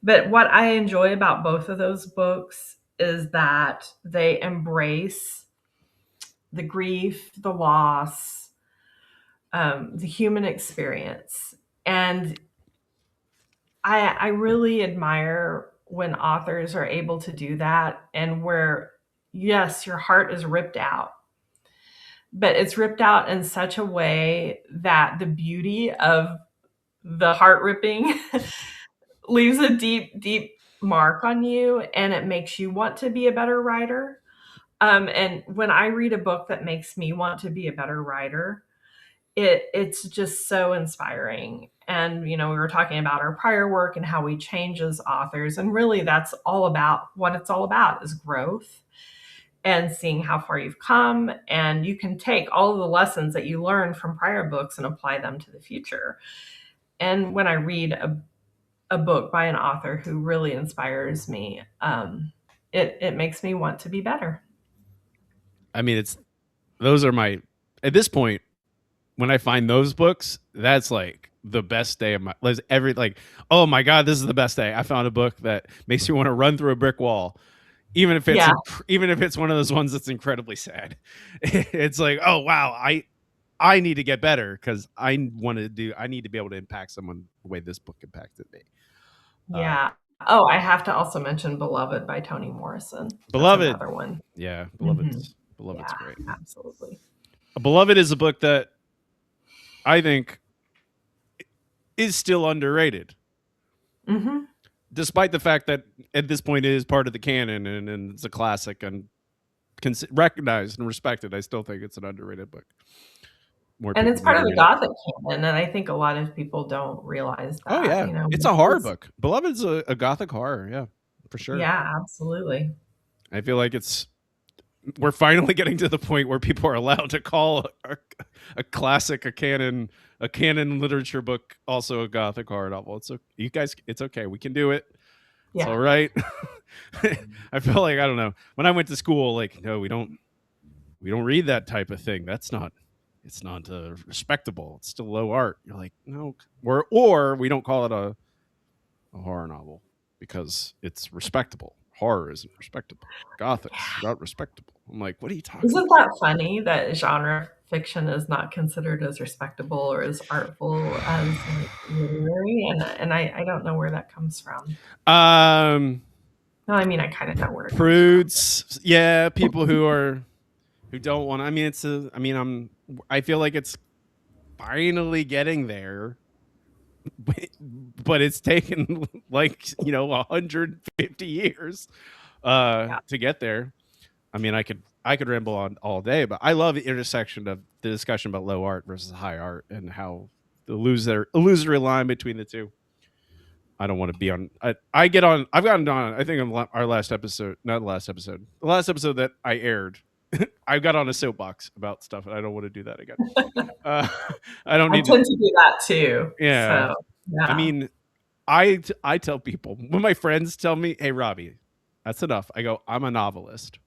But what I enjoy about both of those books is that they embrace the grief, the loss, the human experience. And I really admire when authors are able to do that and where, yes, your heart is ripped out, but it's ripped out in such a way that the beauty of the heart ripping leaves a deep, deep mark on you and it makes you want to be a better writer. And when I read a book that makes me want to be a better writer, it's just so inspiring. And we were talking about our prior work and how we change as authors, and really that's all about what it's all about is growth. and seeing how far you've come. And you can take all of the lessons that you learned from prior books and apply them to the future. And when I read a book by an author who really inspires me, it makes me want to be better. I mean, those are my, at this point, when I find those books, that's like the best day of my like, oh my God, this is the best day. I found a book that makes me want to run through a brick wall. Even if it's Yeah. even if it's one of those ones that's incredibly sad. It's like, oh wow, I need to get better because I need to be able to impact someone the way this book impacted me. Yeah. Oh, I have to also mention Beloved by Toni Morrison. That's Beloved. another one. Yeah, Mm-hmm. Beloved's Yeah, great. absolutely. Beloved is a book that I think is still underrated. Mm-hmm. Despite the fact that at this point it is part of the canon and it's a classic and recognized and respected, I still think it's an underrated book. More And people it's need part to of the read it. Gothic canon, and I think a lot of people don't realize Oh that. yeah, it's a horror book. Beloved's a gothic horror, yeah, for sure. Yeah, absolutely. I feel like we're finally getting to the point where people are allowed to call a classic, a canon literature book also a gothic horror novel. It's you guys, it's okay. We can do it. It's all right. I feel like, I don't know. When I went to school, like, no, we don't read that type of thing. It's not respectable. It's still low art. You're like, no, or we don't call it a horror novel because it's respectable. Horror isn't respectable. Gothic's not respectable. I'm like, what are you talking Isn't about? that funny that genre fiction is not considered as respectable or as artful as like, literary? And I don't know where that comes from. No, I mean I kind of know where it comes from. Prudes, yeah, people who don't want. I mean, I feel like it's finally getting there, but it's taken like 150 years to get there. I mean, I could ramble on all day, but I love the intersection of the discussion about low art versus high art and how the illusory line between the two. I don't want to be on. I've gotten on. I think on our last episode, not the last episode, the last episode that I aired. I got on a soapbox about stuff, and I don't want to do that again. I don't need. I tend to do that too. Yeah, So yeah. I mean, I tell people when my friends tell me, "Hey, Robbie, that's enough." I go, "I'm a novelist.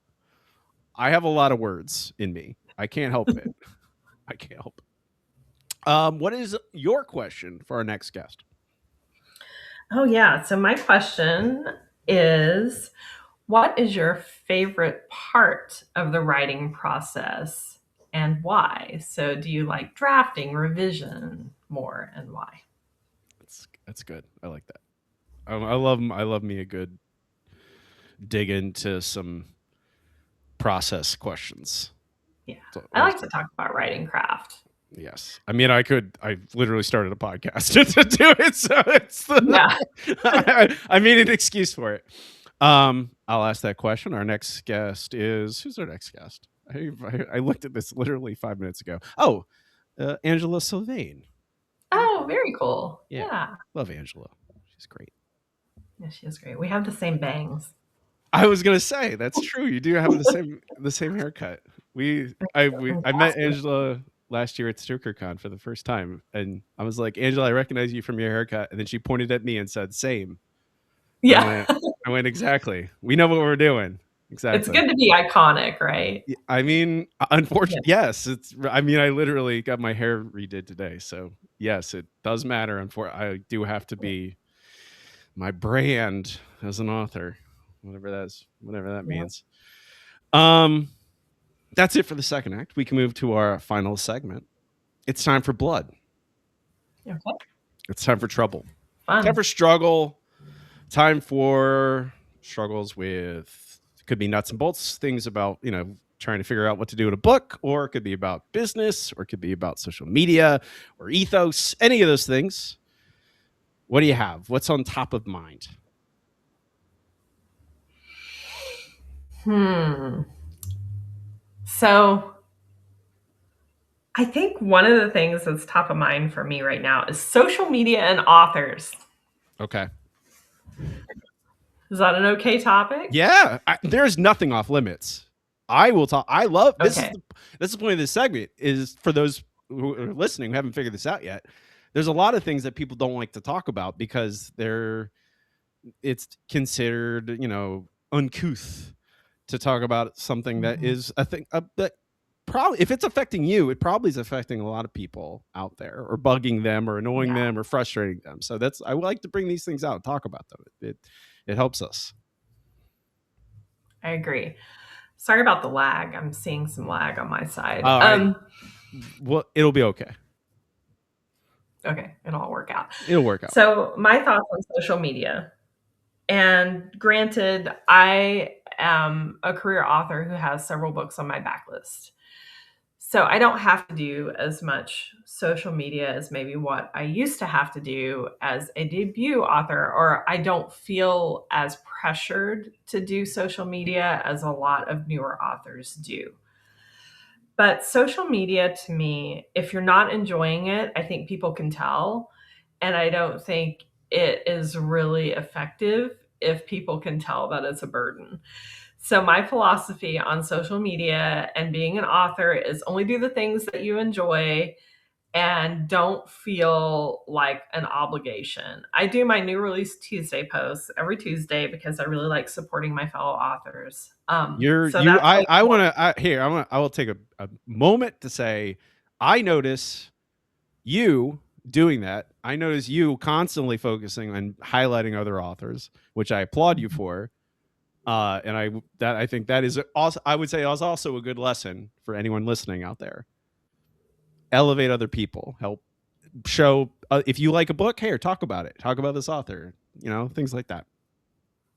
I have a lot of words in me. I can't help it. I can't help it." What is your question for our next guest? Oh yeah. So my question is, what is your favorite part of the writing process and why? So do you like drafting, revision more, and why? That's good. I like that. I love me a good dig into some process questions. Yeah. I like to talk about writing craft. Yes. I mean, I literally started a podcast to do it. So I made an excuse for it. I'll ask that question. Our next guest who's our next guest? I looked at this literally 5 minutes ago. Oh, Angela Sylvain. Oh, very cool. Yeah. Love Angela. She's great. Yeah, she is great. We have the same bangs. I was gonna say that's true. You do have the same haircut. I met Angela last year at StokerCon for the first time, and I was like, Angela, I recognize you from your haircut, and then she pointed at me and said, "Same." Yeah, I went exactly. We know what we're doing. Exactly. It's good to be iconic, right? I mean, unfortunately, yes. I mean, I literally got my hair redid today, so yes, it does matter. I do have to be my brand as an author, whatever that means. That's it for the second act. We can move to our final segment. It's time for blood. Okay. It's time for trouble. Fun. Time for struggle. Time for struggles with, it could be nuts and bolts, things about, trying to figure out what to do in a book, or it could be about business, or it could be about social media or ethos, any of those things. What do you have? What's on top of mind? So I think one of the things that's top of mind for me right now is social media and authors. Okay. Is that an okay topic? Yeah. There's nothing off limits. I will talk. I love this is Okay. the this is the point of this segment is for those who are listening who haven't figured this out yet. There's a lot of things that people don't like to talk about because it's considered, uncouth to talk about something that Mhm. is a thing that probably, if it's affecting you, it probably is affecting a lot of people out there, or bugging them, or annoying Yeah, them, or frustrating them. So that's, I like to bring these things out and talk about them. It helps us. I agree. Sorry about the lag. I'm seeing some lag on my side. All right. Well, it'll be okay. Okay, it'll all work out. It'll work out. So, my thoughts on social media. And granted, I am a career author who has several books on my backlist. So I don't have to do as much social media as maybe what I used to have to do as a debut author, or I don't feel as pressured to do social media as a lot of newer authors do. But social media to me, if you're not enjoying it, I think people can tell. And I don't think it is really effective if people can tell that it's a burden. So, my philosophy on social media and being an author is only do the things that you enjoy and don't feel like an obligation. I do my new release Tuesday posts every Tuesday because I really like supporting my fellow authors. You're So you that's like I one. want to here I will take a moment to say I notice you doing that. I notice you constantly focusing on highlighting other authors, which I applaud you for. And I think that is also, I would say, is also a good lesson for anyone listening out there. Elevate other people, help show, if you like a book, hey, or talk about it, talk about this author, things like that.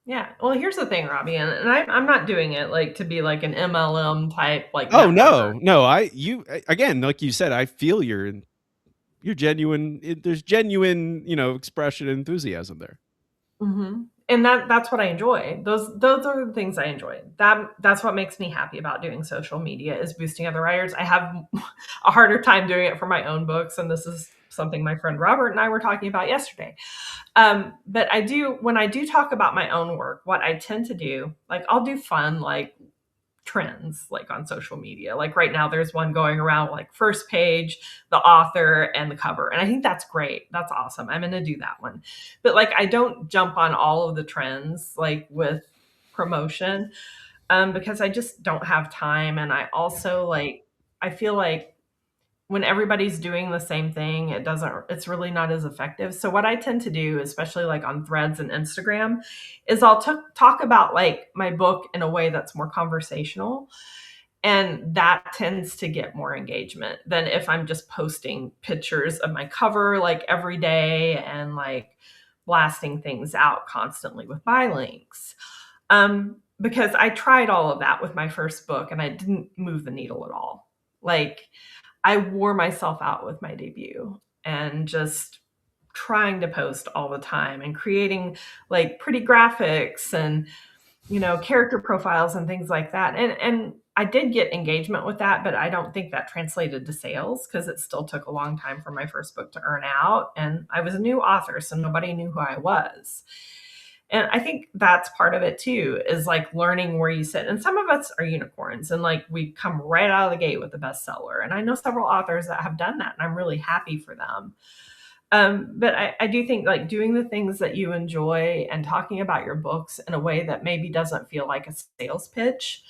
Yeah. Well, here's the thing, Robbie, and I'm not doing it like to be like an MLM type like Oh networker. no, again, like you said, I feel you're genuine. There's genuine, expression and enthusiasm there. And that's what I enjoy. Those are the things I enjoy. That's what makes me happy about doing social media is boosting other writers. I have a harder time doing it for my own books, and this is something my friend Robert and I were talking about yesterday. But I do when I do talk about my own work, what I tend to do, like I'll do fun like trends like on social media. Like right now there's one going around like first page, the author and the cover. And I think that's great. That's awesome. I'm going to do that one. But like I don't jump on all of the trends like with promotion because I just don't have time and I also like I feel like when everybody's doing the same thing, it's really not as effective. So what I tend to do, especially like on threads and Instagram, is I'll talk about like my book in a way that's more conversational. And that tends to get more engagement than if I'm just posting pictures of my cover like every day and like blasting things out constantly with buy links. Because I tried all of that with my first book and I didn't move the needle at all. Like I wore myself out with my debut and just trying to post all the time and creating like pretty graphics and character profiles and things like that. And I did get engagement with that, but I don't think that translated to sales because it still took a long time for my first book to earn out and I was a new author so nobody knew who I was. And I think that's part of it too, is like learning where you sit. And some of us are unicorns and like we come right out of the gate with a bestseller. And I know several authors that have done that and I'm really happy for them. But I do think like doing the things that you enjoy and talking about your books in a way that maybe doesn't feel like a sales pitch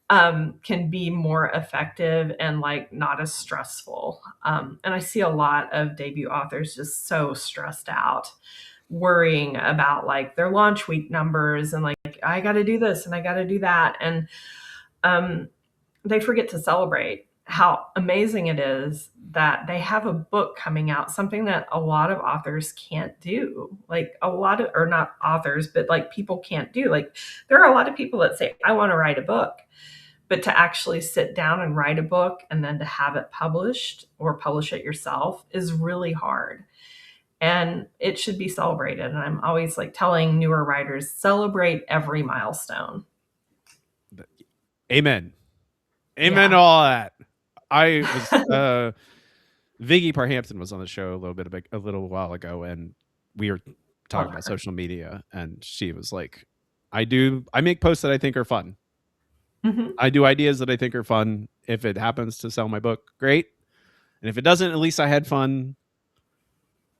can be more effective and like not as stressful. And I see a lot of debut authors just so stressed out worrying about like their launch week numbers and like I got to do this and I got to do that and um, they forget to celebrate how amazing it is that they have a book coming out, something that a lot of authors can't do. Like a lot of, or not authors, but like people can't do. Like there are a lot of people that say, I want to write a book, but to actually sit down and write a book and then to have it published or publish it yourself is really hard. And it should be celebrated. And I'm always like telling newer writers, celebrate every milestone. Amen. Amen to Yeah. all that. I was Viggy Parhampton was on the show a little while ago, and we were talking Love about her. social media, and she was like, I make posts that I think are fun, Mhm. I do ideas that I think are fun. If it happens to sell my book, great. And if it doesn't, at least I had fun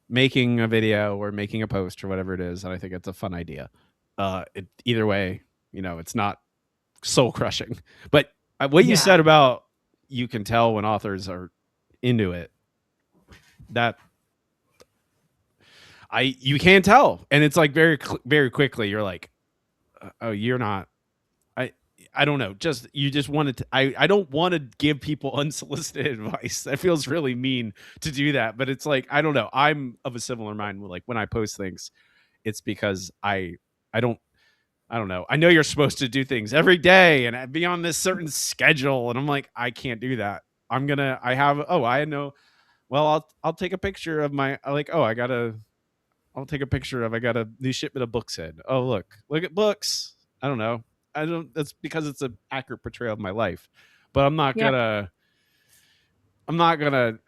making a video or making a post or whatever it is. And I think it's a fun idea. Either way, it's not soul crushing. But what you Yeah. said about you can tell when authors are into it, that you can tell, and it's like very quickly you're like, oh, you're not. I I don't know. Just you just wanted to. I don't want to give people unsolicited advice. That feels really mean to do that, but it's like I don't know. I'm of a similar mind. Like when I post things, it's because I don't I don't know. I know you're supposed to do things every day and be on this certain schedule, and I'm like I can't do that. I have I know. Well, I'll take a picture of my like I'll take a picture of I got a new shipment of books in. Oh look at books. I don't know. I don't. That's because it's an accurate portrayal of my life. But Yeah. I'm not gonna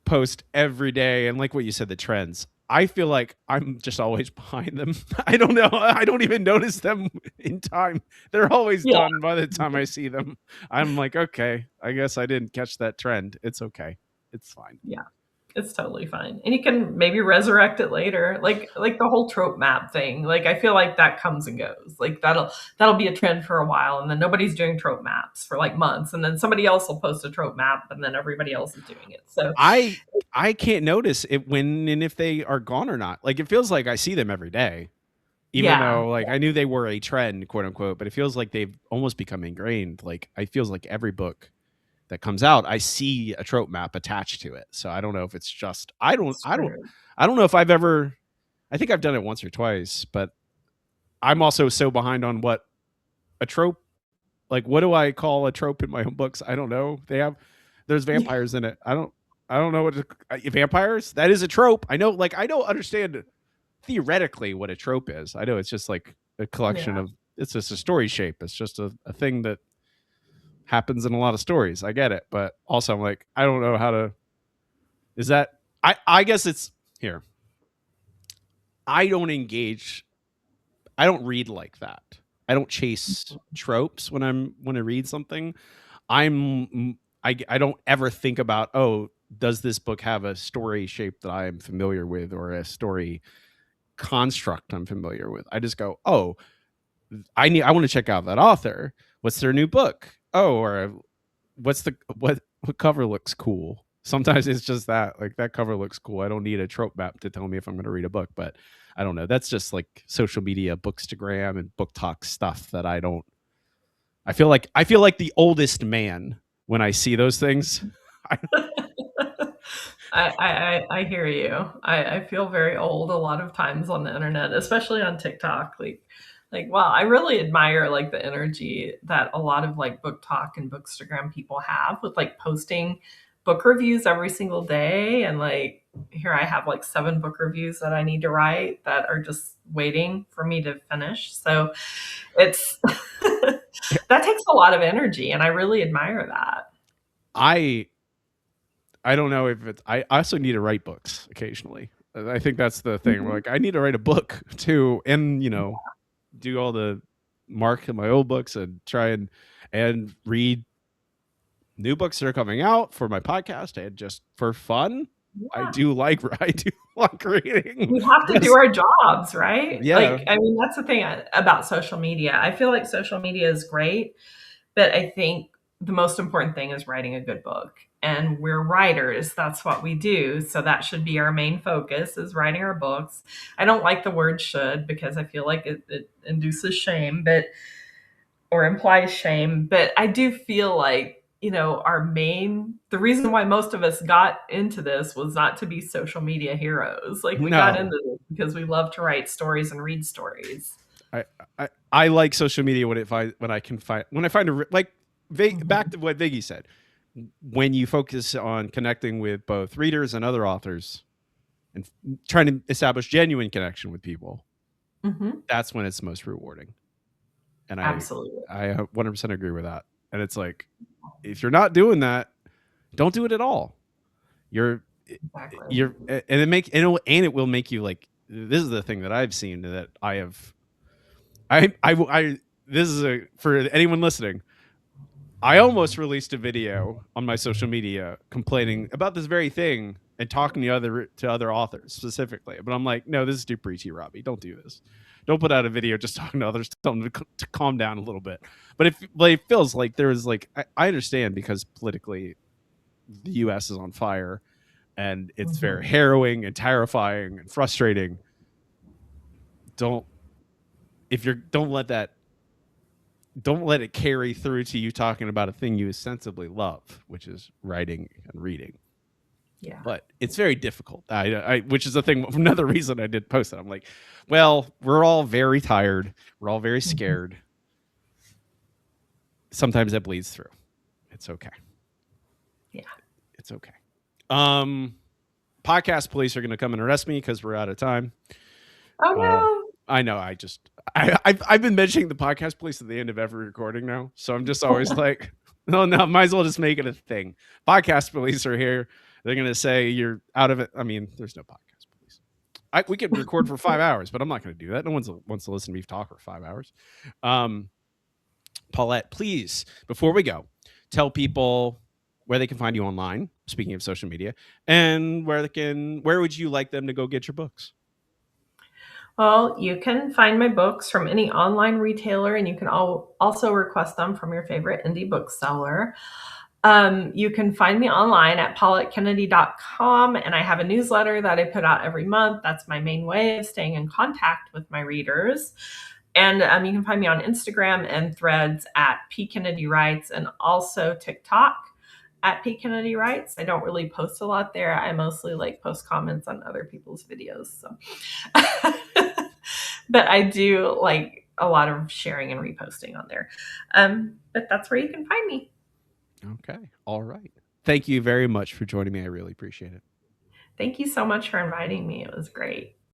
post every day and like what you said, the trends. I feel like I'm just always behind them. I don't know. I don't even notice them in time. They're always Yeah. done by the time I see them. I'm like, okay, I guess I didn't catch that trend. It's okay. It's fine. Yeah. It's totally fine. And you can maybe resurrect it later. Like the whole trope map thing. Like I feel like that comes and goes. Like that'll be a trend for a while and then nobody's doing trope maps for like months and then somebody else will post a trope map and then everybody else is doing it. So I I can't notice it when and if they are gone or not. Like it feels like I see them every day, even yeah. though like I knew they were a trend, quote unquote. But it feels like they've almost become ingrained. Like I feels like every book that comes out, I see a trope map attached to it. So I don't know if it's just It's true. I don't know if I've ever. I think I've done it once or twice, but I'm also so behind on what a trope. Like what do I call a trope in my own books? I don't know. There's vampires in it. I don't know what vampires. That is a trope. I know. Like I don't understand theoretically what a trope is. I know it's just like a collection Yeah. of. It's just a story shape. It's just a thing that happens in a lot of stories. I get it, but also I'm like I don't know how to. Is that I guess it's here. I don't engage. I don't read like that. I don't chase tropes when I read something. I don't ever think about, oh, does this book have a story shape that I am familiar with or a story construct I'm familiar with? I just go, oh, I want to check out that author. What's their new book? Oh, or what cover looks cool. Sometimes it's just that like that cover looks cool. I don't need a trope map to tell me if I'm going to read a book, but I don't know. That's just like social media, bookstagram, and book talk stuff that I don't. I feel like the oldest man when I see those things. I hear you. I feel very old a lot of times on the internet, especially on TikTok. Like wow, I really admire like the energy that a lot of like book talk and bookstagram people have with like posting book reviews every single day. And like here I have like 7 book reviews that I need to write that are just waiting for me to finish. So it's that takes a lot of energy and I really admire that. I I don't know if it's. I also need to write books occasionally. I think that's the thing. We're Mhm. like, I need to write a book too, and do all the mark in my old books and try and read new books that are coming out for my podcast and just for fun. I Yeah. do like I do like reading. We have to do Just our jobs, right? yeah, Like, I mean, that's the thing about social media. I feel like social media is great, but I think the most important thing is writing a good book. And we're writers. That's what we do. So that should be our main focus is writing our books. I don't like the word should because I feel like it induces shame, but or implies shame. But I do feel like, the reason why most of us got into this was not to be social media heroes. Like we got no, into this because we love to write stories and read stories. I, I like social media when I can find when I find back Mhm. to what Viggy said. When you focus on connecting with both readers and other authors and trying to establish genuine connection with people, Mhm. that's when it's most rewarding. And Absolutely. I 100% agree with that. And it's like if you're not doing that, don't do it at all. You're Exactly. you're and it will make you like this is the thing that I've seen that I have I this is for anyone listening. I almost released a video on my social media complaining about this very thing and talking to other authors specifically. But I'm like, no, this is too preachy, Robbie. Don't do this. Don't put out a video just talking to others, tell them to calm down a little bit. But it feels like there was like I understand because politically the U.S. is on fire and it's very harrowing and terrifying and frustrating. Don't if you're don't let it carry through to you talking about a thing you ostensibly love, which is writing and reading. Yeah. But it's very difficult. Which is the thing. Another reason I did post it. I'm like, well, we're all very tired. We're all very scared. Sometimes that bleeds through. It's okay. Yeah. It's okay. Podcast police are going to come and arrest me because we're out of time. Oh no. I know. I've been mentioning the podcast police at the end of every recording now, so I'm just always like, no, might as well just make it a thing. Podcast police are here. They're gonna say you're out of it. I mean, there's no podcast police. We could record for 5 hours, but I'm not going to do that. No one wants to listen to me talk for 5 hours. Paulette, please, before we go, tell people where they can find you online. Speaking of social media, and where would you like them to go get your books? Well, you can find my books from any online retailer, and you can also request them from your favorite indie bookseller. You can find me online at paulettekennedy.com, and I have a newsletter that I put out every month. That's my main way of staying in contact with my readers. And you can find me on Instagram and Threads at @pkennedywrites, and also TikTok at @pkennedywrites. I don't really post a lot there. I mostly like post comments on other people's videos. So, but I do like a lot of sharing and reposting on there. But that's where you can find me. Okay. All right. Thank you very much for joining me. I really appreciate it. Thank you so much for inviting me. It was great.